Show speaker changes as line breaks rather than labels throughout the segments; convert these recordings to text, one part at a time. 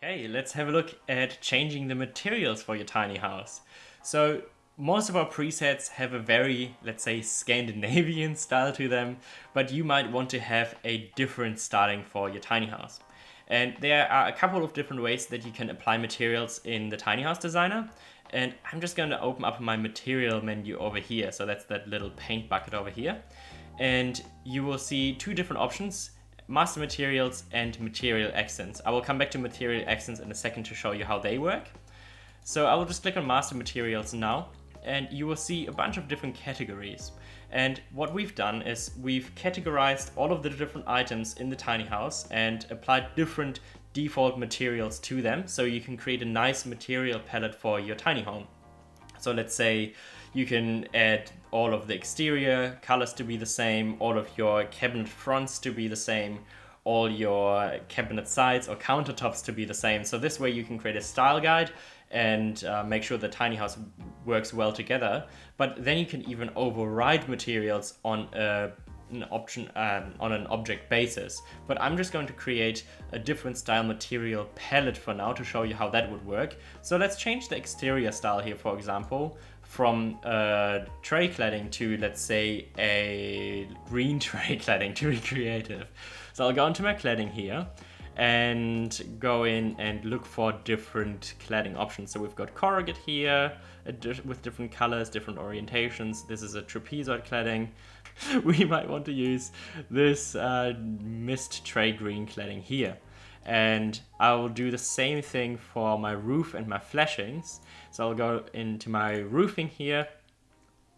Okay, let's have a look at changing the materials for your tiny house. So most of our presets have a very, let's say, Scandinavian style to them, but you might want to have a different styling for your tiny house. And there are a couple of different ways that you can apply materials in the tiny house designer. And I'm just going to open up my material menu over here. So that's that little paint bucket over here. And you will see two different options: master materials and material accents. I will come back to material accents in a second to show you how they work. So I will just click on master materials now, and you will see a bunch of different categories. And what we've done is we've categorized all of the different items in the tiny house and applied different default materials to them, so you can create a nice material palette for your tiny home. So let's say you can add all of the exterior colors to be the same, all of your cabinet fronts to be the same, all your cabinet sides or countertops to be the same. So this way you can create a style guide and make sure the tiny house works well together. But then you can even override materials on an object basis. But I'm just going to create a different style material palette for now to show you how that would work. So let's change the exterior style here, for example, from tray cladding to, let's say, a green tray cladding to be creative. So I'll go into my cladding here and go in and look for different cladding options. So we've got corrugate here with different colors, different orientations. This is a trapezoid cladding. We might want to use this mist tray green cladding here. And I will do the same thing for my roof and my flashings. So I'll go into my roofing here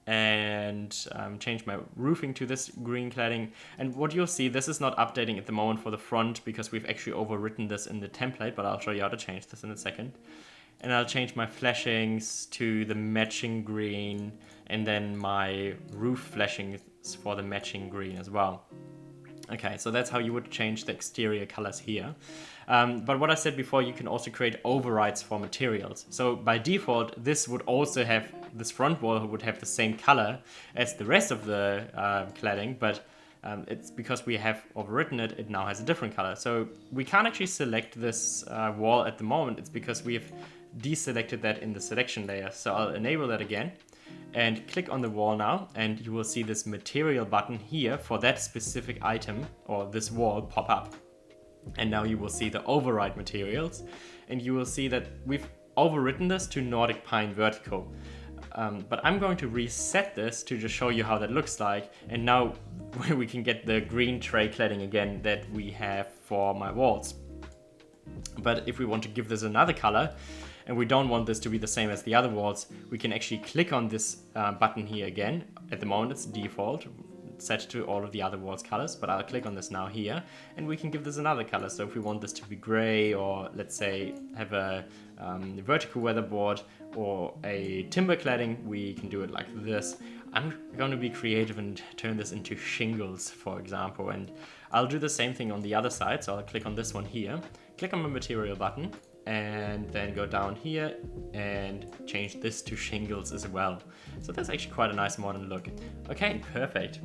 and change my roofing to this green cladding. And what you'll see, this is not updating at the moment for the front because we've actually overwritten this in the template, but I'll show you how to change this in a second. And I'll change my flashings to the matching green, and then my roof flashings for the matching green as well. Okay, so that's how you would change the exterior colors here. But what I said before, you can also create overrides for materials. So by default, this would also have, this front wall would have the same color as the rest of the cladding, but it's because we have overwritten it, it now has a different color. So we can't actually select this wall at the moment. It's because we have deselected that in the selection layer. So I'll enable that again and click on the wall now, and you will see this material button here for that specific item or this wall pop up. And now you will see the override materials, and you will see that we've overwritten this to Nordic Pine Vertical. But I'm going to reset this to just show you how that looks like, and now we can get the green tray cladding again that we have for my walls. But if we want to give this another color, and we don't want this to be the same as the other walls, we can actually click on this button here again. At the moment it's default, set to all of the other walls colors, but I'll click on this now here, and we can give this another color. So if we want this to be gray, or let's say have a vertical weatherboard or a timber cladding, we can do it like this. I'm going to be creative and turn this into shingles, for example, and I'll do the same thing on the other side. So I'll click on this one here, click on my material button, and then go down here and change this to shingles as well. So that's actually quite a nice modern look. Okay, perfect.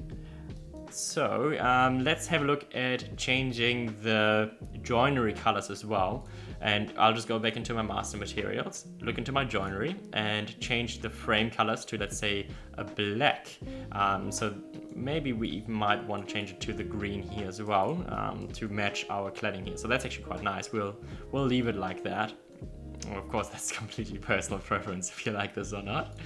So let's have a look at changing the joinery colors as well. And I'll just go back into my master materials, look into my joinery, and change the frame colors to, let's say, a black. So maybe we might want to change it to the green here as well, to match our cladding here. So that's actually quite nice. We'll leave it like that. Well, of course, that's completely personal preference if you like this or not.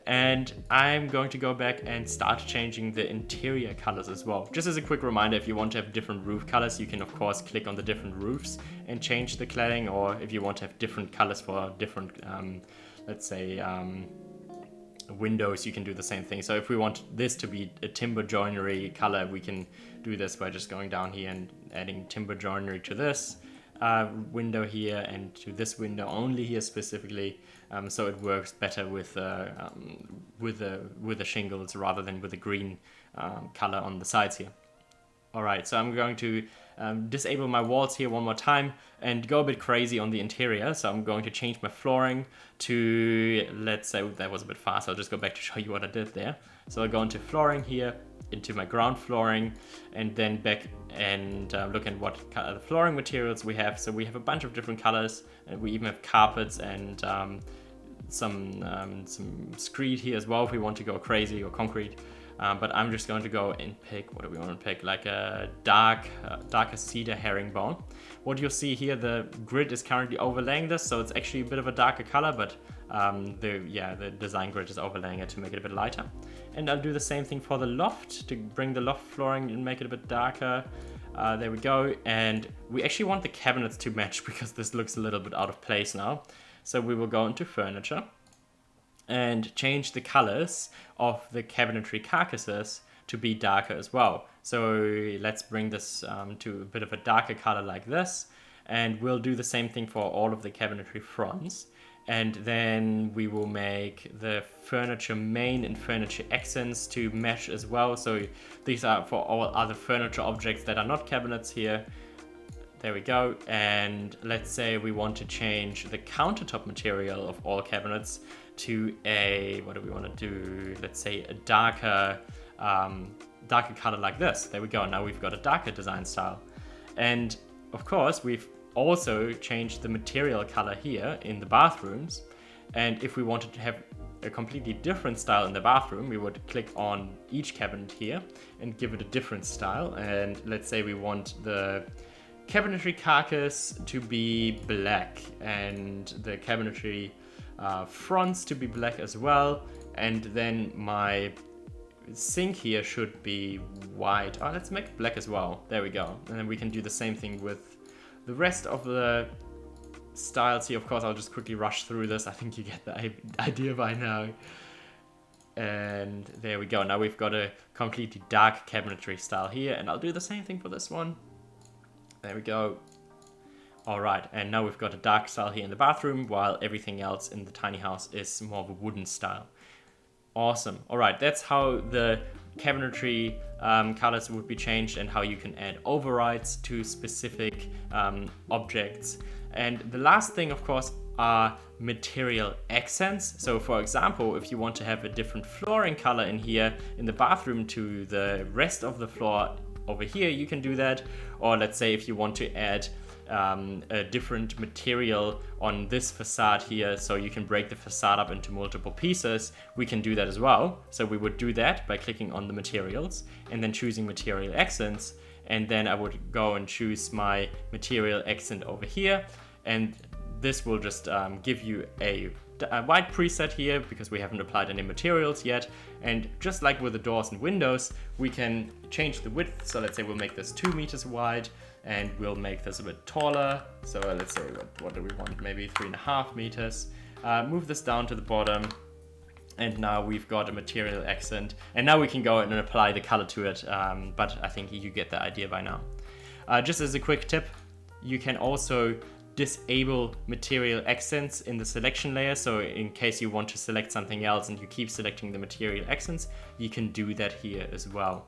And I'm going to go back and start changing the interior colors as well. Just as a quick reminder, if you want to have different roof colors, you can of course click on the different roofs and change the cladding, or if you want to have different colors for different, let's say, windows, you can do the same thing. So if we want this to be a timber joinery color, we can do this by just going down here and adding timber joinery to this window here and to this window only here specifically, so it works better with the shingles rather than with the green color on the sides here. Alright, so I'm going to disable my walls here one more time and go a bit crazy on the interior. So I'm going to change my flooring to, let's say, that was a bit fast, I'll just go back to show you what I did there. So I'll go into flooring here, into my ground flooring, and then back and look at what the flooring materials we have. So we have a bunch of different colors, and we even have carpets and some screed here as well if we want to go crazy, or concrete. But I'm just going to go and pick, what do we want to pick? Like a darker cedar herringbone. What you'll see here, the grid is currently overlaying this, so it's actually a bit of a darker color, but the design grid is overlaying it to make it a bit lighter. And I'll do the same thing for the loft to bring the loft flooring and make it a bit darker. There we go. And we actually want the cabinets to match because this looks a little bit out of place now. So we will go into furniture and change the colors of the cabinetry carcasses to be darker as well. So let's bring this to a bit of a darker color like this. And we'll do the same thing for all of the cabinetry fronts. And then we will make the furniture main and furniture accents to mesh as well. So these are for all other furniture objects that are not cabinets here. There we go. And let's say we want to change the countertop material of all cabinets to a, what do we want to do? Let's say a darker color like this. There we go. Now we've got a darker design style. And of course, we've also changed the material color here in the bathrooms. And if we wanted to have a completely different style in the bathroom, we would click on each cabinet here and give it a different style. And let's say we want the cabinetry carcass to be black and the cabinetry fronts to be black as well. And then my sink here should be white. Oh, let's make it black as well. There we go. And then we can do the same thing with the rest of the styles here. Of course, I'll just quickly rush through this. I think you get the idea by now. And there we go. Now we've got a completely dark cabinetry style here, and I'll do the same thing for this one. There we go. All right, and now we've got a dark style here in the bathroom, while everything else in the tiny house is more of a wooden style. Awesome. All right, that's how the cabinetry colors would be changed and how you can add overrides to specific objects. And the last thing, of course, are material accents. So for example, if you want to have a different flooring color in here in the bathroom to the rest of the floor over here, you can do that. Or let's say if you want to add a different material on this facade here, so you can break the facade up into multiple pieces, we can do that as well. So we would do that by clicking on the materials and then choosing material accents, and then I would go and choose my material accent over here, and this will just give you a white preset here because we haven't applied any materials yet. And just like with the doors and windows, we can change the width. So let's say we'll make this 2 meters wide, and we'll make this a bit taller. So let's say, what do we want? Maybe 3.5 meters. Move this down to the bottom. And now we've got a material accent. And now we can go and apply the color to it. But I think you get the idea by now. Just as a quick tip, you can also disable material accents in the selection layer. So in case you want to select something else and you keep selecting the material accents, you can do that here as well.